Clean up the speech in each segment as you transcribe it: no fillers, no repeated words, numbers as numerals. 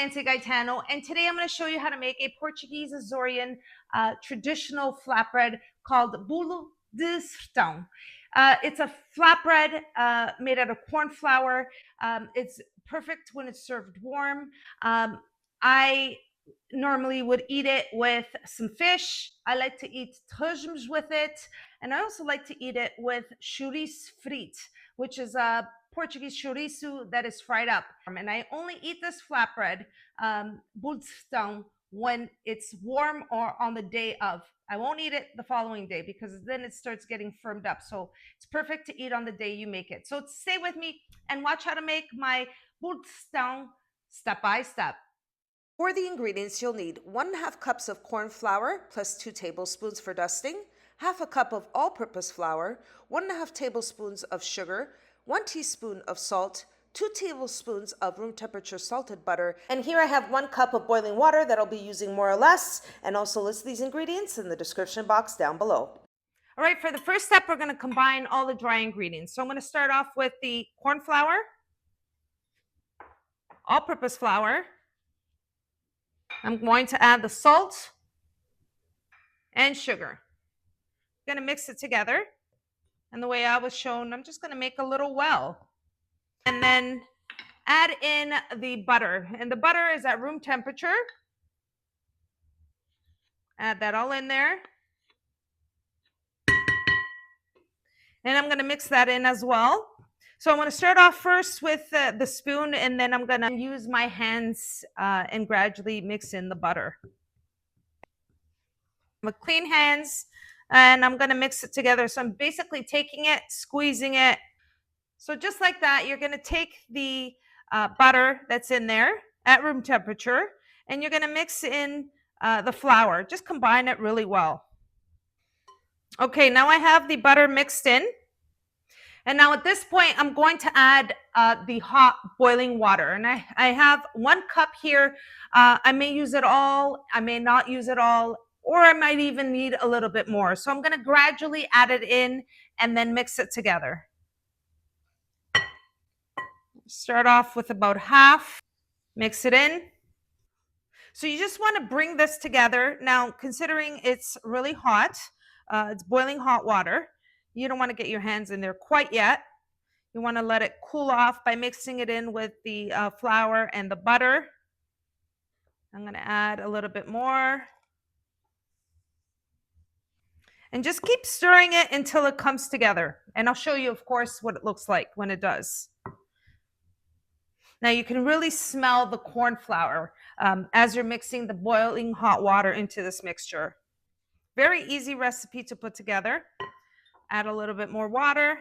Diywithnancyg, and today I'm going to show you how to make a Portuguese Azorian traditional flatbread called Bolo de Sertã. It's a flatbread made out of corn flour. It's perfect when it's served warm. I normally would eat it with some fish. I like to eat trujos with it, and I also like to eat it with chouriço frito, which is a Portuguese chorizo that is fried up. And I only eat this flatbread, bolo de sertão, when it's warm or on the day of. I won't eat it the following day because then it starts getting firmed up. So it's perfect to eat on the day you make it. So stay with me and watch how to make my bolo de sertão step by step. For the ingredients, you'll need 1.5 cups of corn flour plus 2 tablespoons for dusting, half a cup of all-purpose flour, 1.5 tablespoons of sugar, 1 teaspoon of salt, 2 tablespoons of room temperature salted butter, and here I have 1 cup of boiling water that I'll be using more or less, and also list these ingredients in the description box down below. All right, for the first step, we're going to combine all the dry ingredients. So I'm going to start off with the corn flour, all-purpose flour. I'm going to add the salt and sugar. I'm going to mix it together. And the way I was shown, I'm just going to make a little well. And then add in the butter. And the butter is at room temperature. Add that all in there. And I'm going to mix that in as well. So I'm going to start off first with the spoon, and then I'm going to use my hands and gradually mix in the butter. With clean hands, and I'm going to mix it together. So I'm basically taking it, squeezing it. So just like that, you're going to take the butter that's in there at room temperature, and you're going to mix in the flour. Just combine it really well. Okay, now I have the butter mixed in. And now at this point, I'm going to add the hot boiling water. And I have 1 cup here. I may use it all. I may not use it all. Or I might even need a little bit more. So I'm going to gradually add it in and then mix it together. Start off with about half. Mix it in. So you just want to bring this together. Now, considering it's really hot, it's boiling hot water. You don't want to get your hands in there quite yet. You want to let it cool off by mixing it in with the flour and the butter. I'm going to add a little bit more. And just keep stirring it until it comes together. And I'll show you, of course, what it looks like when it does. Now you can really smell the corn flour as you're mixing the boiling hot water into this mixture. Very easy recipe to put together. Add a little bit more water.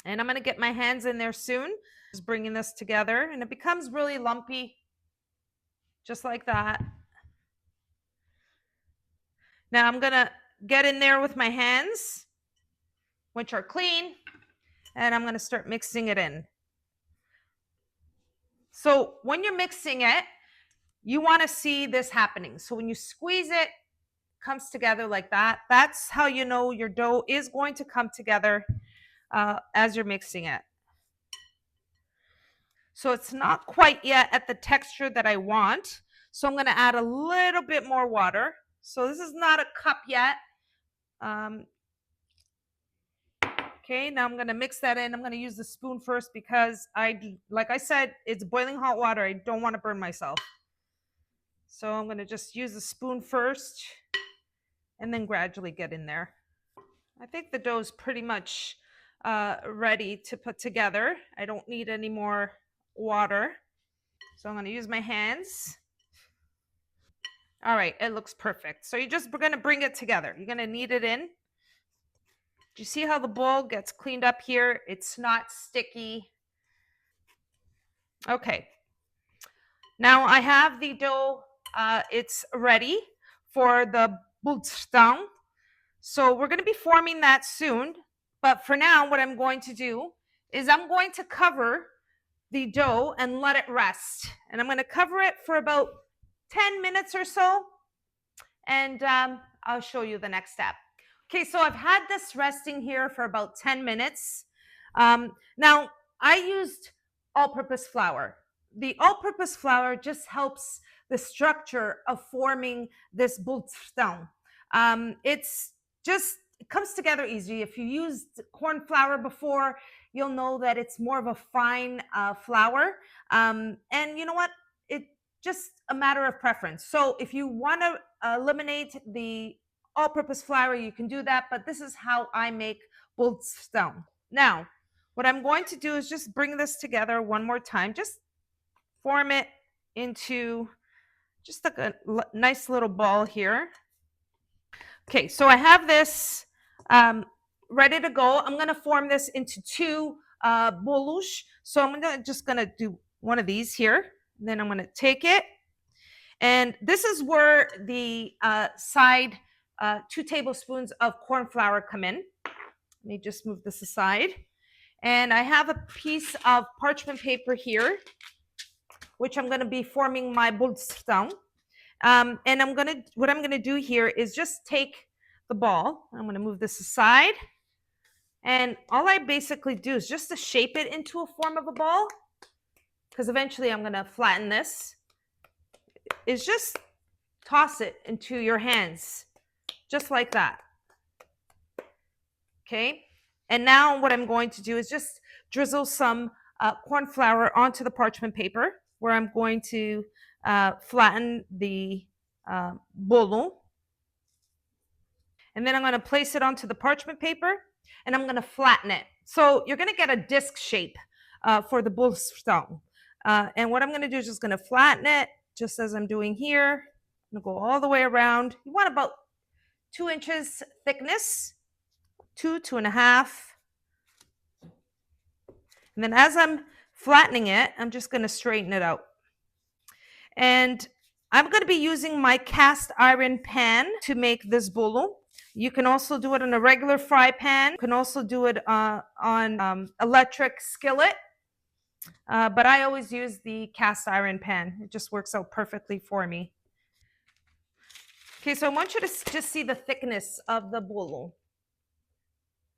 And I'm going to get my hands in there soon. Just bringing this together. And it becomes really lumpy. Just like that. Now I'm going to get in there with my hands, which are clean. And I'm going to start mixing it in. So when you're mixing it, you want to see this happening. So when you squeeze it, comes together like that. That's how you know your dough is going to come together as you're mixing it. So it's not quite yet at the texture that I want. So I'm going to add a little bit more water. So this is not a cup yet. Okay, now I'm going to mix that in. I'm going to use the spoon first because like I said, it's boiling hot water. I don't want to burn myself. So I'm going to just use the spoon first. And then gradually get in there. I think the dough is pretty much ready to put together. I don't need any more water. So I'm going to use my hands. All right, it looks perfect. So we're going to bring it together. You're going to knead it in. Do you see how the bowl gets cleaned up here? It's not sticky. Okay. Now I have the dough. It's ready for the bolo de sertão. So we're going to be forming that soon. But for now, what I'm going to do is I'm going to cover the dough and let it rest. And I'm going to cover it for about 10 minutes or so. And I'll show you the next step. Okay, so I've had this resting here for about 10 minutes. Now, I used all-purpose flour. The all-purpose flour just helps the structure of forming this bolo de sertão. It's just, it comes together easy. If you used corn flour before, you'll know that it's more of a fine flour. And you know what? It's just a matter of preference. So if you want to eliminate the all-purpose flour, you can do that. But this is how I make bolo de sertão. Now, what I'm going to do is just bring this together one more time. Just form it into just like a nice little ball here. Okay, so I have this ready to go. I'm going to form this into two bolos. So I'm just going to do one of these here. Then I'm going to take it. And this is where the side 2 tablespoons of corn flour come in. Let me just move this aside. And I have a piece of parchment paper here, which I'm going to be forming my bolo de sertão. And what I'm gonna do here is just take the ball. I'm gonna move this aside. And all I basically do is just to shape it into a form of a ball, because eventually I'm gonna flatten this, is just toss it into your hands, just like that. Okay, and now what I'm going to do is just drizzle some corn flour onto the parchment paper, where I'm going to flatten the bolo. And then I'm going to place it onto the parchment paper and I'm going to flatten it. So you're going to get a disc shape for the bolo de sertão. And what I'm going to do is just going to flatten it, just as I'm doing here. I'm going to go all the way around. You want about 2 inches thickness, 2.5. And then as I'm flattening it, I'm just going to straighten it out. And I'm going to be using my cast iron pan to make this bolo. You can also do it on a regular fry pan. You can also do it on electric skillet. But I always use the cast iron pan. It just works out perfectly for me. Okay, so I want you to just see the thickness of the bolo.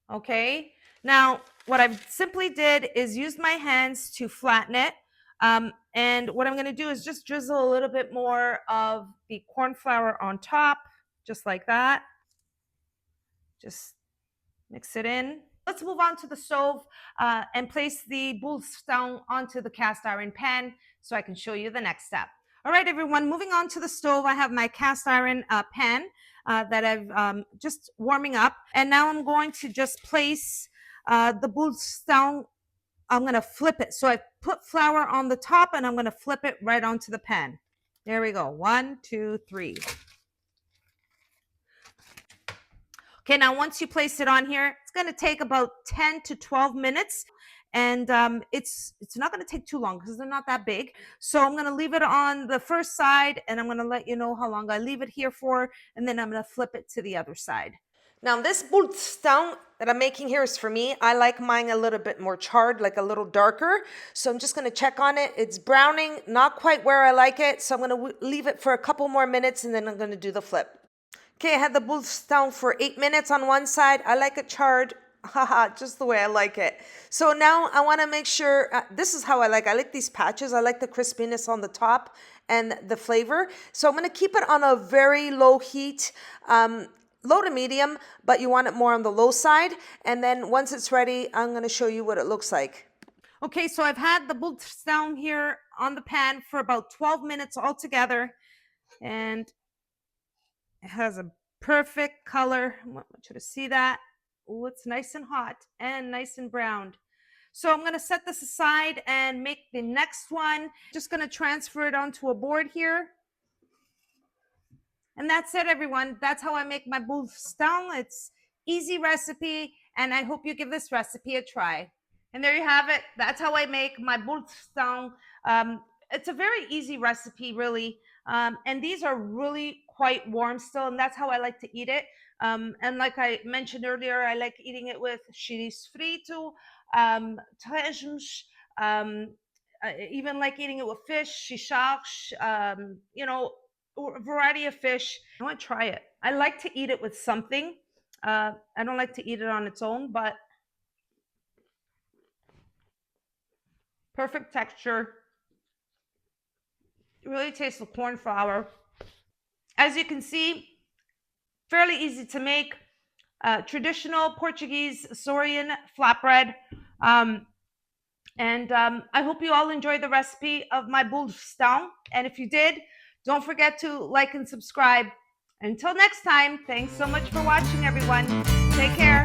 Okay, now what I simply did is use my hands to flatten it. And what I'm going to do is just drizzle a little bit more of the corn flour on top, just like that. Just mix it in. Let's move on to the stove and place the bolo de sertão onto the cast iron pan so I can show you the next step. All right, everyone, moving on to the stove, I have my cast iron pan that I've just warming up. And now I'm going to just place the bolo de sertão. I'm going to flip it. So I put flour on the top and I'm going to flip it right onto the pan. There we go. 1, 2, 3. Okay, now once you place it on here, it's going to take about 10 to 12 minutes. And it's not going to take too long because they're not that big. So I'm going to leave it on the first side and I'm going to let you know how long I leave it here for. And then I'm going to flip it to the other side. Now this bolo de sertão that I'm making here is for me. I like mine a little bit more charred, like a little darker. So I'm just going to check on it. It's browning, not quite where I like it. So I'm going to leave it for a couple more minutes and then I'm going to do the flip. Okay, I had the bolo de sertão for 8 minutes on one side. I like it charred. Haha, just the way I like it. So now I want to make sure, this is how I like these patches. I like the crispiness on the top and the flavor. So I'm going to keep it on a very low heat, low to medium, but you want it more on the low side. And then once it's ready, I'm going to show you what it looks like. Okay, so I've had the bolo de sertão here on the pan for about 12 minutes altogether. And it has a perfect color. I want you to see that. Oh, it's nice and hot and nice and browned. So I'm going to set this aside and make the next one. Just going to transfer it onto a board here. And that's it, everyone. That's how I make my bolo de sertão. It's easy recipe, and I hope you give this recipe a try. And there you have it. That's how I make my bolo de sertão. It's a very easy recipe, really. And these are really quite warm still, and that's how I like to eat it. And like I mentioned earlier, I like eating it with chorizo frito, queijos, even like eating it with fish, xícaras, you know, a variety of fish. I want to try it. I like to eat it with something. I don't like to eat it on its own, but perfect texture. It really tastes the corn flour. As you can see, fairly easy to make. Traditional Portuguese Açorian flatbread. I hope you all enjoyed the recipe of my bolo de sertã. And if you did, don't forget to like and subscribe. Until next time, thanks so much for watching, everyone. Take care.